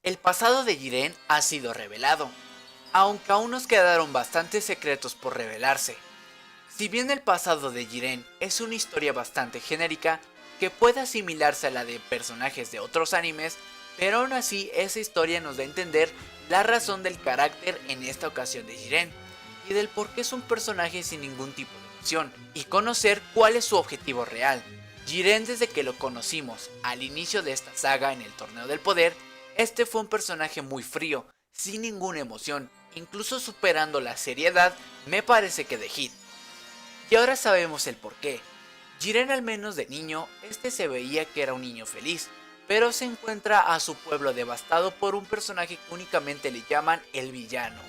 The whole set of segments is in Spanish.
El pasado de Jiren ha sido revelado, aunque aún nos quedaron bastantes secretos por revelarse. Si bien el pasado de Jiren es una historia bastante genérica, que puede asimilarse a la de personajes de otros animes, pero aún así esa historia nos da a entender la razón del carácter en esta ocasión de Jiren, y del por qué es un personaje sin ningún tipo de emoción, y conocer cuál es su objetivo real. Jiren, desde que lo conocimos al inicio de esta saga en el Torneo del Poder, este fue un personaje muy frío, sin ninguna emoción, incluso superando la seriedad me parece que de Hit. Y ahora sabemos el porqué. Jiren, al menos de niño, este se veía que era un niño feliz, pero se encuentra a su pueblo devastado por un personaje que únicamente le llaman el villano,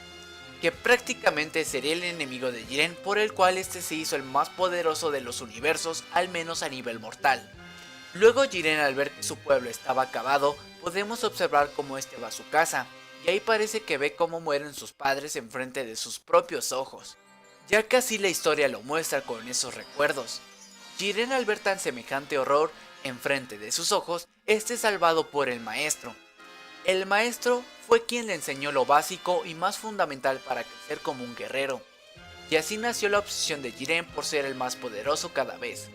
que prácticamente sería el enemigo de Jiren, por el cual este se hizo el más poderoso de los universos, al menos a nivel mortal. Luego Jiren, al ver que su pueblo estaba acabado, podemos observar cómo este va a su casa, y ahí parece que ve cómo mueren sus padres enfrente de sus propios ojos, ya que así la historia lo muestra con esos recuerdos. Jiren, al ver tan semejante horror enfrente de sus ojos, es salvado por el maestro. El maestro fue quien le enseñó lo básico y más fundamental para crecer como un guerrero, y así nació la obsesión de Jiren por ser el más poderoso cada vez.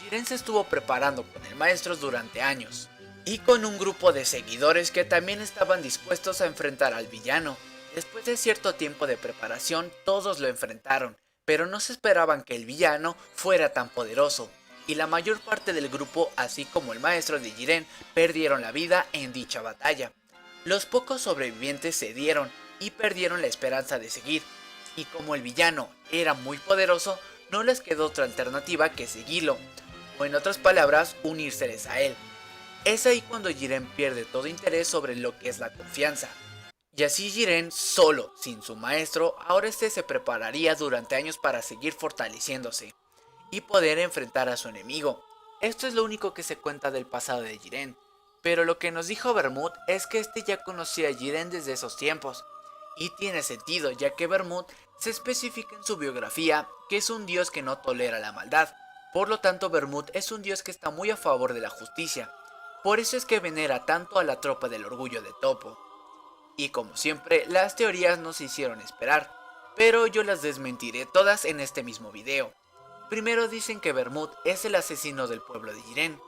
Jiren se estuvo preparando con el maestro durante años, y con un grupo de seguidores que también estaban dispuestos a enfrentar al villano. Después de cierto tiempo de preparación, todos lo enfrentaron, pero no se esperaban que el villano fuera tan poderoso, y la mayor parte del grupo, así como el maestro de Jiren, perdieron la vida en dicha batalla. Los pocos sobrevivientes cedieron y perdieron la esperanza de seguir, y como el villano era muy poderoso, no les quedó otra alternativa que seguirlo, o en otras palabras, unírseles a él. Es ahí cuando Jiren pierde todo interés sobre lo que es la confianza. Y así Jiren, solo, sin su maestro, ahora este se prepararía durante años para seguir fortaleciéndose y poder enfrentar a su enemigo. Esto es lo único que se cuenta del pasado de Jiren, pero lo que nos dijo Bermud es que este ya conocía a Jiren desde esos tiempos, y tiene sentido ya que Bermud se especifica en su biografía que es un dios que no tolera la maldad, por lo tanto Bermud es un dios que está muy a favor de la justicia, por eso es que venera tanto a la tropa del orgullo de Toppo. Y como siempre, las teorías nos hicieron esperar, pero yo las desmentiré todas en este mismo video. Primero dicen que Bermud es el asesino del pueblo de Jiren.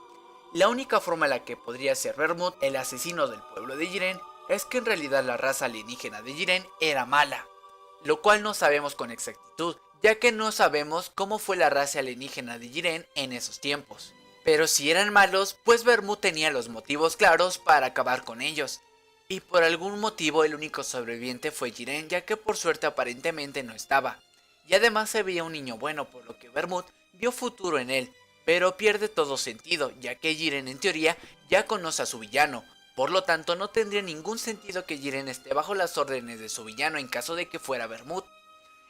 La única forma en la que podría ser Bermud el asesino del pueblo de Jiren es que en realidad la raza alienígena de Jiren era mala, lo cual no sabemos con exactitud, ya que no sabemos cómo fue la raza alienígena de Jiren en esos tiempos. Pero si eran malos, pues Bermud tenía los motivos claros para acabar con ellos. Y por algún motivo el único sobreviviente fue Jiren, ya que por suerte aparentemente no estaba. Y además se veía un niño bueno, por lo que Bermud vio futuro en él, pero pierde todo sentido, ya que Jiren en teoría ya conoce a su villano. Por lo tanto no tendría ningún sentido que Jiren esté bajo las órdenes de su villano en caso de que fuera Bermud.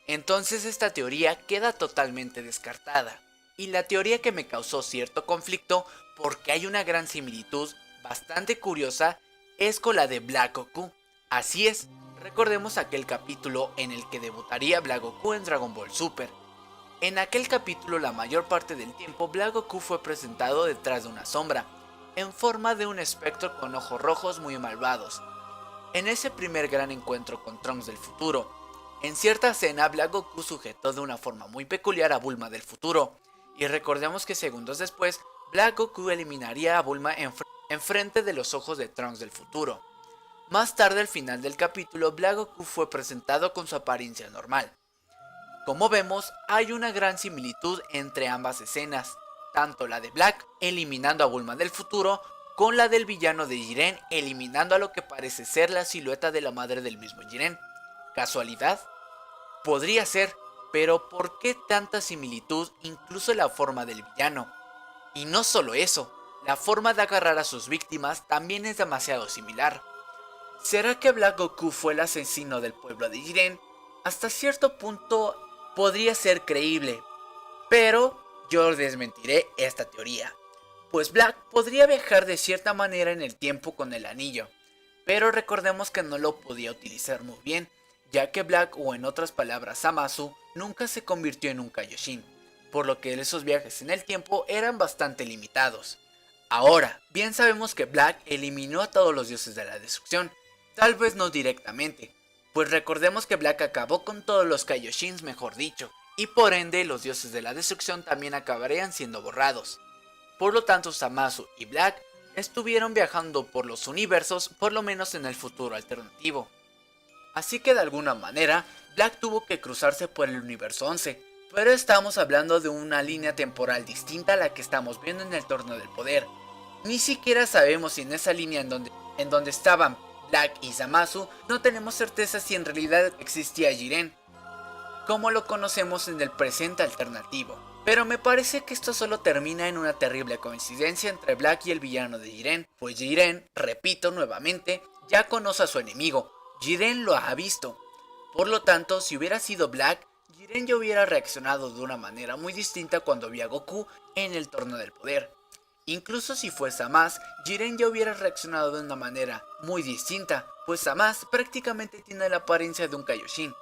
Entonces esta teoría queda totalmente descartada. Y la teoría que me causó cierto conflicto, porque hay una gran similitud bastante curiosa, es con la de Black Goku. Así es, recordemos aquel capítulo en el que debutaría Black Goku en Dragon Ball Super. En aquel capítulo la mayor parte del tiempo Black Goku fue presentado detrás de una sombra, en forma de un espectro con ojos rojos muy malvados. En ese primer gran encuentro con Trunks del futuro, en cierta escena Black Goku sujetó de una forma muy peculiar a Bulma del futuro, y recordemos que segundos después Black Goku eliminaría a Bulma en frente de los ojos de Trunks del futuro. Más tarde, al final del capítulo, Black Goku fue presentado con su apariencia normal. Como vemos, hay una gran similitud entre ambas escenas, tanto la de Black eliminando a Bulma del futuro, con la del villano de Jiren eliminando a lo que parece ser la silueta de la madre del mismo Jiren. ¿Casualidad? Podría ser, pero ¿por qué tanta similitud incluso en la forma del villano? Y no solo eso, la forma de agarrar a sus víctimas también es demasiado similar. ¿Será que Black Goku fue el asesino del pueblo de Jiren? Hasta cierto punto podría ser creíble, pero yo desmentiré esta teoría, pues Black podría viajar de cierta manera en el tiempo con el anillo, pero recordemos que no lo podía utilizar muy bien, ya que Black, o en otras palabras Zamasu, nunca se convirtió en un Kaioshin, por lo que esos viajes en el tiempo eran bastante limitados. Ahora, bien sabemos que Black eliminó a todos los dioses de la destrucción, tal vez no directamente, pues recordemos que Black acabó con todos los Kaioshins, mejor dicho, y por ende los dioses de la destrucción también acabarían siendo borrados. Por lo tanto, Zamasu y Black estuvieron viajando por los universos, por lo menos en el futuro alternativo. Así que de alguna manera, Black tuvo que cruzarse por el universo 11, pero estamos hablando de una línea temporal distinta a la que estamos viendo en el Torneo del Poder. Ni siquiera sabemos si en esa línea en donde estaban Black y Zamasu, no tenemos certeza si en realidad existía Jiren, como lo conocemos en el presente alternativo. Pero me parece que esto solo termina en una terrible coincidencia entre Black y el villano de Jiren, pues Jiren, repito nuevamente, ya conoce a su enemigo, Jiren lo ha visto. Por lo tanto, si hubiera sido Black, Jiren ya hubiera reaccionado de una manera muy distinta cuando vio a Goku en el Torneo del Poder. Incluso si fue Zamasu, Jiren ya hubiera reaccionado de una manera muy distinta, pues Zamasu prácticamente tiene la apariencia de un Kaioshin.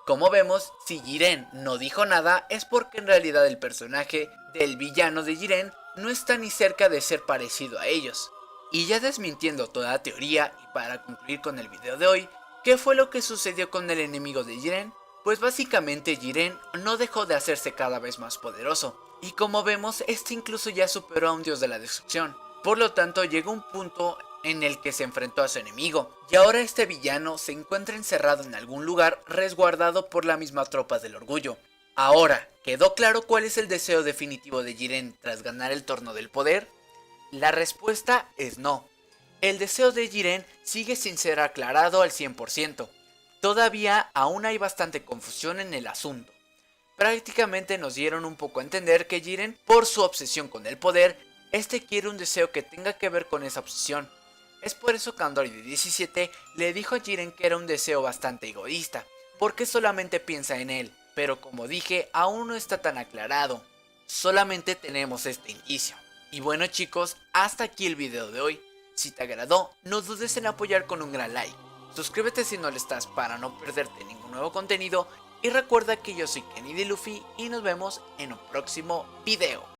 Como vemos, si Jiren no dijo nada es porque en realidad el personaje del villano de Jiren no está ni cerca de ser parecido a ellos. Y ya desmintiendo toda teoría y para concluir con el video de hoy, ¿qué fue lo que sucedió con el enemigo de Jiren? Pues básicamente Jiren no dejó de hacerse cada vez más poderoso, y como vemos este incluso ya superó a un dios de la destrucción. Por lo tanto llegó un punto en el que se enfrentó a su enemigo, y ahora este villano se encuentra encerrado en algún lugar resguardado por la misma tropa del orgullo. Ahora, ¿quedó claro cuál es el deseo definitivo de Jiren tras ganar el Torneo del Poder? La respuesta es no. El deseo de Jiren sigue sin ser aclarado al 100%. Todavía aún hay bastante confusión en el asunto. Prácticamente nos dieron un poco a entender que Jiren, por su obsesión con el poder, quiere un deseo que tenga que ver con esa obsesión. Es por eso que Android 17 le dijo a Jiren que era un deseo bastante egoísta, porque solamente piensa en él, pero como dije, aún no está tan aclarado. Solamente tenemos este indicio. Y bueno chicos, hasta aquí el video de hoy. Si te agradó, no dudes en apoyar con un gran like. Suscríbete si no lo estás para no perderte ningún nuevo contenido. Y recuerda que yo soy Kenny de Luffy y nos vemos en un próximo video.